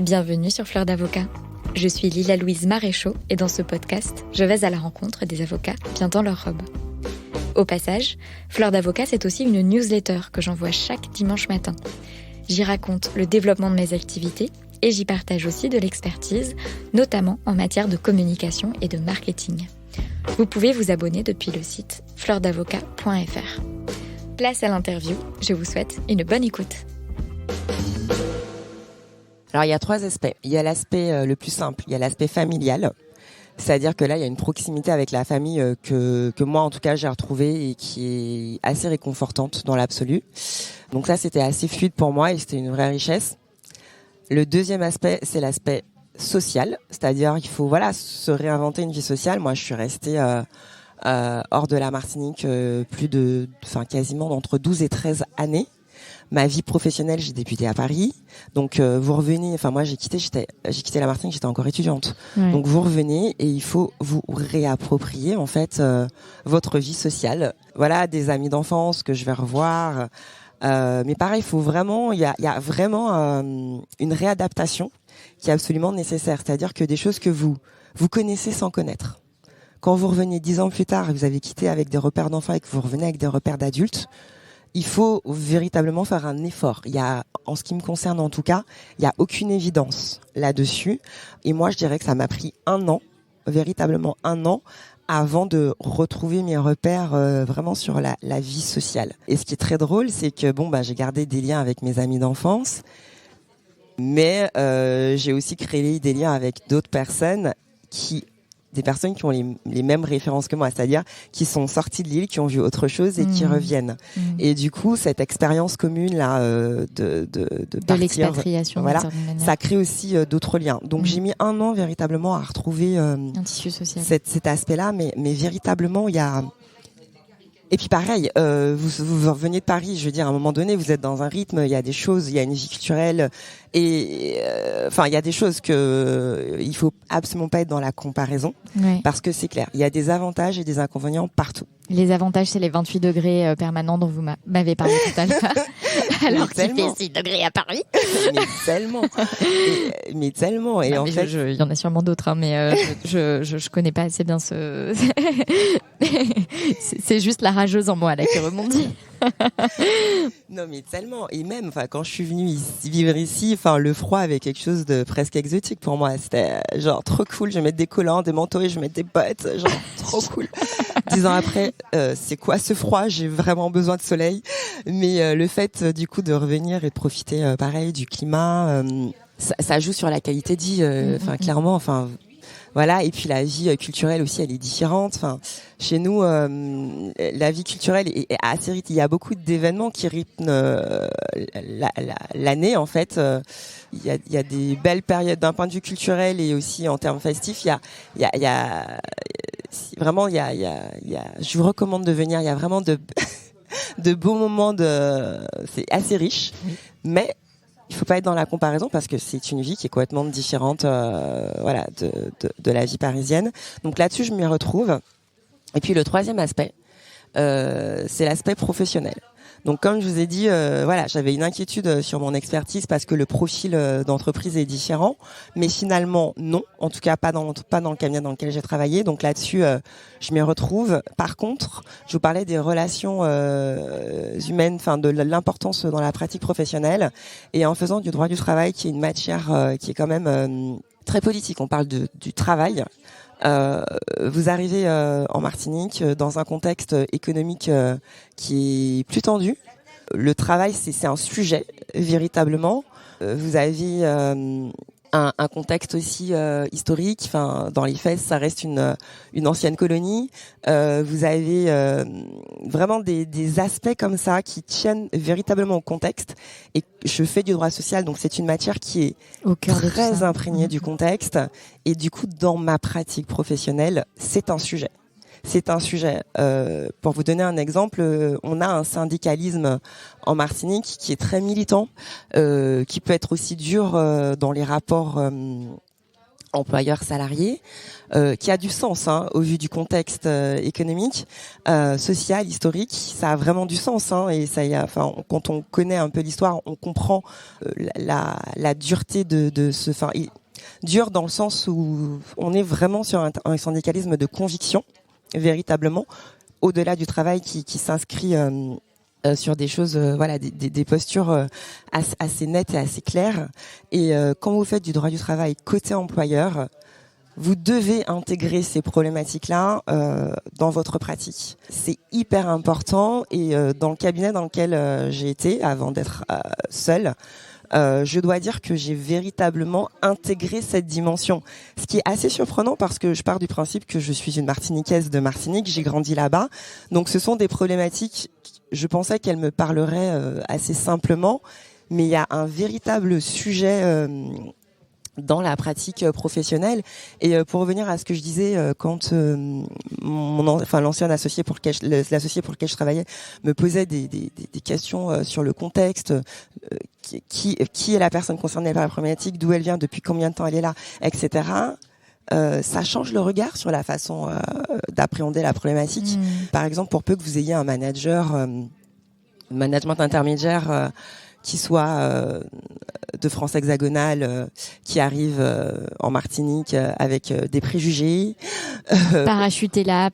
Bienvenue sur Fleur d'Avocat. Je suis Lila Louise Maréchaux et dans ce podcast, je vais à la rencontre des avocats bien dans leur robe. Au passage, Fleur d'Avocat, c'est aussi une newsletter que j'envoie chaque dimanche matin. J'y raconte le développement de mes activités et j'y partage aussi de l'expertise, notamment en matière de communication et de marketing. Vous pouvez vous abonner depuis le site fleurdavocat.fr. Place à l'interview, je vous souhaite une bonne écoute. Alors il y a 3 aspects. Il y a l'aspect le plus simple, il y a l'aspect familial. C'est-à-dire que là, il y a une proximité avec la famille que moi, en tout cas, j'ai retrouvée et qui est assez réconfortante dans l'absolu. Donc ça, c'était assez fluide pour moi et c'était une vraie richesse. Le deuxième aspect, c'est l'aspect social. C'est-à-dire il faut se réinventer une vie sociale. Moi, je suis restée hors de la Martinique quasiment entre 12 et 13 années. Ma vie professionnelle, j'ai débuté à Paris. Donc vous revenez, moi j'ai quitté la Martinique, j'étais encore étudiante. Ouais. Donc vous revenez et il faut vous réapproprier en fait votre vie sociale. Voilà, des amis d'enfance que je vais revoir. Mais pareil, il y a vraiment une réadaptation qui est absolument nécessaire. C'est-à-dire que des choses que vous connaissez sans connaître. Quand vous revenez 10 ans plus tard et vous avez quitté avec des repères d'enfants et que vous revenez avec des repères d'adultes, il faut véritablement faire un effort. En ce qui me concerne en tout cas, il y a aucune évidence là-dessus. Et moi, je dirais que ça m'a pris véritablement un an, avant de retrouver mes repères vraiment sur la vie sociale. Et ce qui est très drôle, c'est que j'ai gardé des liens avec mes amis d'enfance, mais j'ai aussi créé des liens avec d'autres personnes des personnes qui ont les mêmes références que moi, c'est-à-dire qui sont sorties de l'île, qui ont vu autre chose et qui reviennent. Et du coup, cette expérience commune là de partir, l'expatriation, ça crée aussi d'autres liens. Donc j'ai mis un an véritablement à retrouver un tissu social. Cet aspect-là, mais véritablement il y a. Et puis pareil, vous revenez de Paris, je veux dire, à un moment donné, vous êtes dans un rythme, il y a des choses, il y a une vie culturelle, et il y a des choses que il faut absolument pas être dans la comparaison, parce que c'est clair, il y a des avantages et des inconvénients partout. Les avantages, c'est les 28 degrés permanents dont vous m'avez parlé tout à l'heure, alors qu'il fait 6 degrés à Paris. mais tellement. Et en fait, il y en a sûrement d'autres, mais je connais pas assez bien ce. C'est juste la rageuse en moi là qui rebondit. Non mais tellement, et même quand je suis venue vivre ici, le froid avait quelque chose de presque exotique pour moi. C'était genre trop cool, je vais mettre des collants, des manteaux et je vais mettre des bottes, genre trop cool. 10 ans après, c'est quoi ce froid? J'ai vraiment besoin de soleil. Mais le fait du coup de revenir et de profiter pareil du climat, ça joue sur la qualité de vie, clairement, voilà, et puis la vie culturelle aussi, elle est différente. Chez nous, la vie culturelle est assez rythmée. Il y a beaucoup d'événements qui rythment l'année, en fait. Il y a des belles périodes d'un point de vue culturel et aussi en termes festifs. Vraiment, je vous recommande de venir. Il y a vraiment de beaux moments. C'est assez riche, mais il faut pas être dans la comparaison parce que c'est une vie qui est complètement différente, de la vie parisienne. Donc là-dessus, je m'y retrouve. Et puis le troisième aspect, c'est l'aspect professionnel. Donc comme je vous ai dit, j'avais une inquiétude sur mon expertise parce que le profil d'entreprise est différent, mais finalement non, en tout cas pas dans le cabinet dans lequel j'ai travaillé. Donc là-dessus, je m'y retrouve. Par contre, je vous parlais des relations humaines, de l'importance dans la pratique professionnelle, et en faisant du droit du travail, qui est une matière qui est quand même très politique. On parle du travail. Vous arrivez en Martinique dans un contexte économique qui est plus tendu. Le travail, c'est un sujet véritablement. Vous avez un contexte aussi historique. Dans les faits, ça reste une ancienne colonie. Vous avez vraiment des aspects comme ça qui tiennent véritablement au contexte. Et je fais du droit social, donc c'est une matière qui est au cœur très imprégnée du contexte. Et du coup, dans ma pratique professionnelle, c'est un sujet. C'est un sujet. Pour vous donner un exemple, on a un syndicalisme en Martinique qui est très militant, qui peut être aussi dur dans les rapports employeur-salarié, qui a du sens au vu du contexte économique, social, historique. Ça a vraiment du sens et ça y a. Enfin, quand on connaît un peu l'histoire, on comprend la dureté de ce. Enfin, dur dans le sens où on est vraiment sur un syndicalisme de conviction, véritablement, au-delà du travail qui s'inscrit sur des choses, des postures assez nettes et assez claires. Et quand vous faites du droit du travail côté employeur, vous devez intégrer ces problématiques-là dans votre pratique. C'est hyper important. Et dans le cabinet dans lequel j'ai été, avant d'être seule, je dois dire que j'ai véritablement intégré cette dimension. Ce qui est assez surprenant parce que je pars du principe que je suis une Martiniquaise de Martinique, j'ai grandi là-bas. Donc ce sont des problématiques, je pensais qu'elles me parleraient assez simplement, mais il y a un véritable sujet dans la pratique professionnelle. Et pour revenir à ce que je disais, quand l'ancien associé l'associé pour lequel je travaillais me posait des questions sur le contexte, qui est la personne concernée par la problématique, d'où elle vient, depuis combien de temps elle est là, etc. Ça change le regard sur la façon d'appréhender la problématique. Par exemple, pour peu que vous ayez un management intermédiaire qui soit de France hexagonale, qui arrive en Martinique avec des préjugés. Parachuté là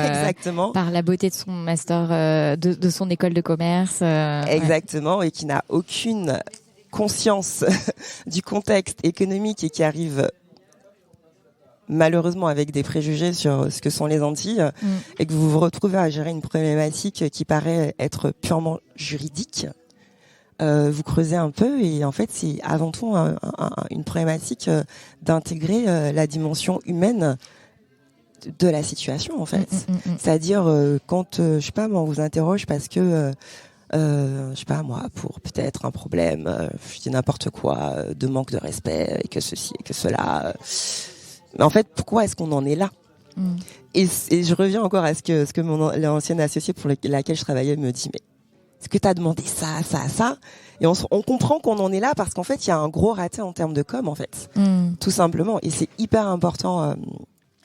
Exactement. Par la beauté de son master, de son école de commerce. Exactement, et qui n'a aucune conscience du contexte économique et qui arrive malheureusement avec des préjugés sur ce que sont les Antilles et que vous vous retrouvez à gérer une problématique qui paraît être purement juridique. Vous creusez un peu et en fait c'est avant tout une problématique d'intégrer la dimension humaine de la situation en fait. C'est-à-dire quand je sais pas moi on vous interroge parce que je sais pas moi pour peut-être un problème, je dis n'importe quoi, de manque de respect et que ceci et que cela. Mais en fait pourquoi est-ce qu'on en est là? Et je reviens encore à ce que l'ancienne associée pour laquelle je travaillais me dit, mais est-ce que tu as demandé ça? Et on comprend qu'on en est là parce qu'en fait, il y a un gros raté en termes de com, en fait. Tout simplement. Et c'est hyper important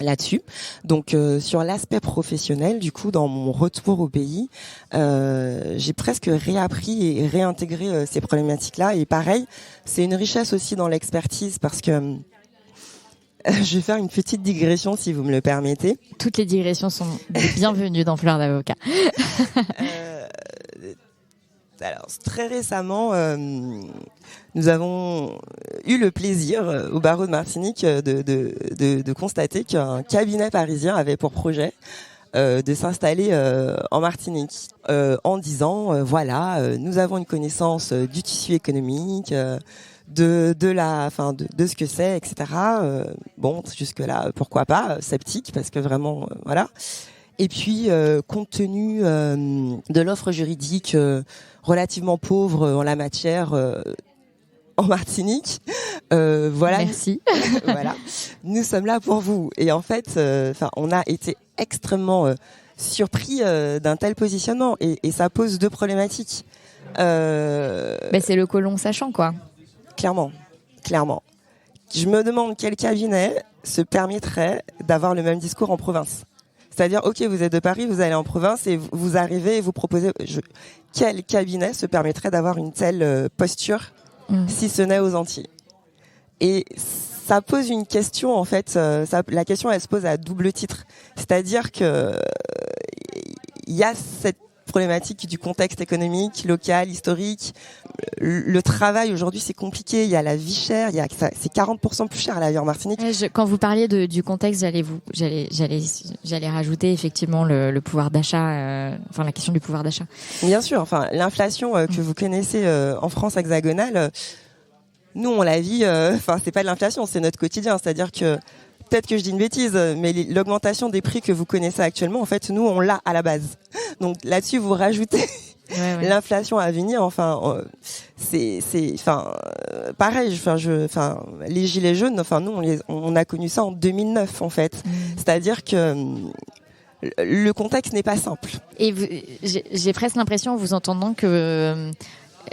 là-dessus. Donc, sur l'aspect professionnel, du coup, dans mon retour au pays, j'ai presque réappris et réintégré ces problématiques-là. Et pareil, c'est une richesse aussi dans l'expertise parce que je vais faire une petite digression si vous me le permettez. Toutes les digressions sont bienvenues dans Fleur d'Avocat. Alors, très récemment, nous avons eu le plaisir au barreau de Martinique de constater qu'un cabinet parisien avait pour projet de s'installer en Martinique en disant nous avons une connaissance du tissu économique, de ce que c'est, etc. Jusque là, pourquoi pas, sceptique parce que vraiment, voilà. Et puis, compte tenu de l'offre juridique relativement pauvre en la matière en Martinique, Merci. Voilà, nous sommes là pour vous. Et en fait, on a été extrêmement surpris d'un tel positionnement, et ça pose deux problématiques. C'est le colon sachant, quoi. Clairement. Je me demande quel cabinet se permettrait d'avoir le même discours en province. C'est-à-dire, ok, vous êtes de Paris, vous allez en province et vous arrivez et vous proposez... Quel cabinet se permettrait d'avoir une telle posture, si ce n'est aux Antilles? Et ça pose une question, en fait. La question, elle se pose à double titre. C'est-à-dire que il y a cette problématique du contexte économique, local, historique. Le travail aujourd'hui c'est compliqué, il y a la vie chère, c'est 40% plus cher à la vie en Martinique. Quand vous parliez du contexte, j'allais rajouter effectivement le pouvoir d'achat, la question du pouvoir d'achat. Bien sûr, l'inflation que vous connaissez en France hexagonale, nous on la vit, c'est pas de l'inflation, c'est notre quotidien, c'est-à-dire que peut-être que je dis une bêtise, mais l'augmentation des prix que vous connaissez actuellement, en fait, nous on l'a à la base. Donc là-dessus vous rajoutez l'inflation à venir, pareil, les gilets jaunes, nous on a connu ça en 2009 en fait. C'est-à-dire que le contexte n'est pas simple. Et j'ai presque l'impression en vous entendant que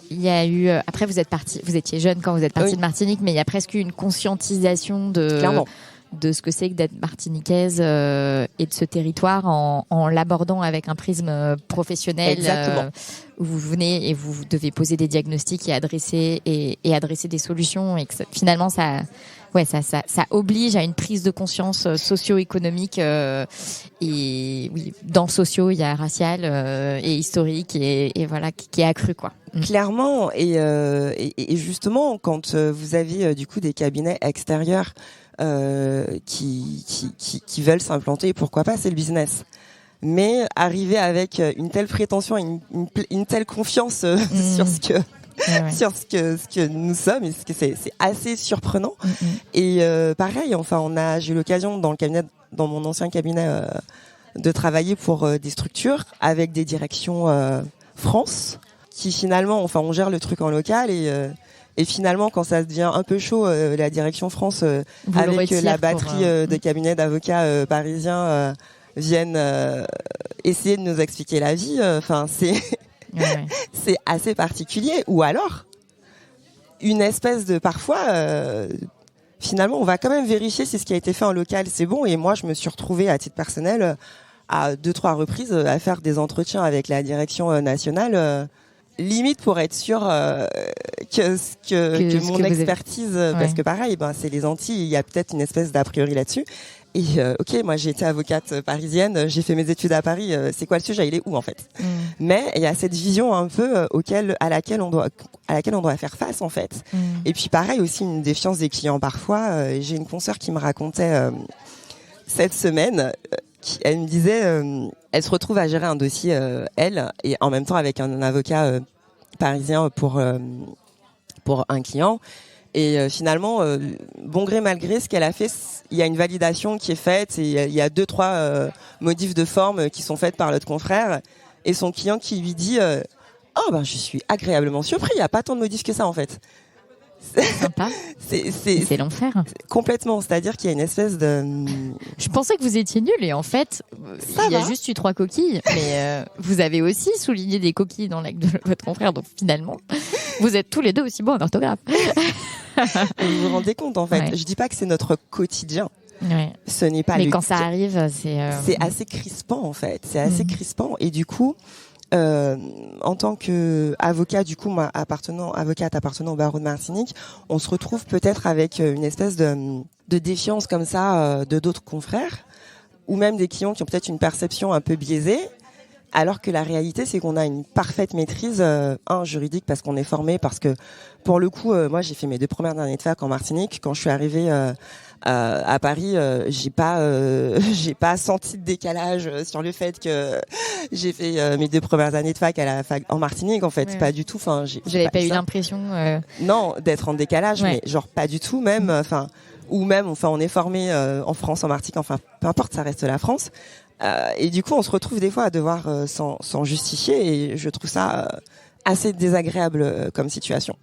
il y a eu après vous étiez jeune quand vous êtes parti de Martinique, mais il y a presque eu une conscientisation de ce que c'est que d'être martiniquaise et de ce territoire en l'abordant avec un prisme professionnel. Où vous venez et vous devez poser des diagnostics et adresser des solutions, et que finalement ça oblige à une prise de conscience socio-économique et oui, dans le socio il y a racial et historique et voilà qui est accru quoi. Clairement et justement quand vous avez du coup des cabinets extérieurs qui veulent s'implanter, pourquoi pas, c'est le business. Mais arriver avec une telle prétention, une telle confiance sur ce que nous sommes, et ce que c'est assez surprenant. Et pareil, enfin j'ai eu l'occasion dans mon ancien cabinet de travailler pour des structures avec des directions France qui finalement, enfin on gère le truc en local et finalement, quand ça devient un peu chaud, la direction France, avec la batterie de cabinets d'avocats parisiens, viennent essayer de nous expliquer la vie. Enfin, c'est assez particulier. Ou alors, une espèce de parfois, finalement, on va quand même vérifier si ce qui a été fait en local c'est bon. Et moi, je me suis retrouvée à titre personnel à 2-3 reprises à faire des entretiens avec la direction nationale. Limite pour être sûr que mon expertise, parce que pareil, c'est les Antilles, il y a peut-être une espèce d'a priori là-dessus. Et ok, moi j'ai été avocate parisienne, j'ai fait mes études à Paris. C'est quoi le sujet? Il est où en fait? Mais il y a cette vision un peu à laquelle on doit faire face en fait. Et puis pareil aussi une défiance des clients parfois. J'ai une consoeur qui me racontait cette semaine. Elle me disait, elle se retrouve à gérer un dossier, elle, et en même temps avec un avocat parisien pour un client. Et finalement, bon gré mal gré, ce qu'elle a fait, il y a une validation qui est faite et il y a 2-3 modifs de forme qui sont faites par l'autre confrère. Et son client qui lui dit oh ben je suis agréablement surpris, il n'y a pas tant de modifs que ça en fait. C'est sympa. C'est l'enfer. Complètement, c'est-à-dire qu'il y a une espèce de... Je pensais que vous étiez nuls et en fait, il y a juste eu 3 coquilles, mais vous avez aussi souligné des coquilles dans l'acte de votre confrère, donc finalement, vous êtes tous les deux aussi bons en orthographe. Vous vous rendez compte en fait, je dis pas que c'est notre quotidien. Ce n'est pas. Mais quand ça arrive, c'est assez crispant en fait, c'est assez crispant et du coup... en tant que avocat, du coup, avocate appartenant au barreau de Martinique, on se retrouve peut-être avec une espèce de défiance comme ça de d'autres confrères, ou même des clients qui ont peut-être une perception un peu biaisée, alors que la réalité, c'est qu'on a une parfaite maîtrise, juridique, parce qu'on est formé, parce que, pour le coup, moi, j'ai fait mes 2 premières années de fac en Martinique. Quand je suis arrivée à Paris, j'ai pas senti de décalage sur le fait que j'ai fait mes 2 premières années de fac à la fac en Martinique, en fait, pas du tout. Enfin, j'avais pas eu l'impression non d'être en décalage, mais genre pas du tout même. Enfin, ou même, enfin, on est formé en France, en Martinique, enfin, peu importe, ça reste la France. Et du coup, on se retrouve des fois à devoir s'en justifier, et je trouve ça assez désagréable comme situation.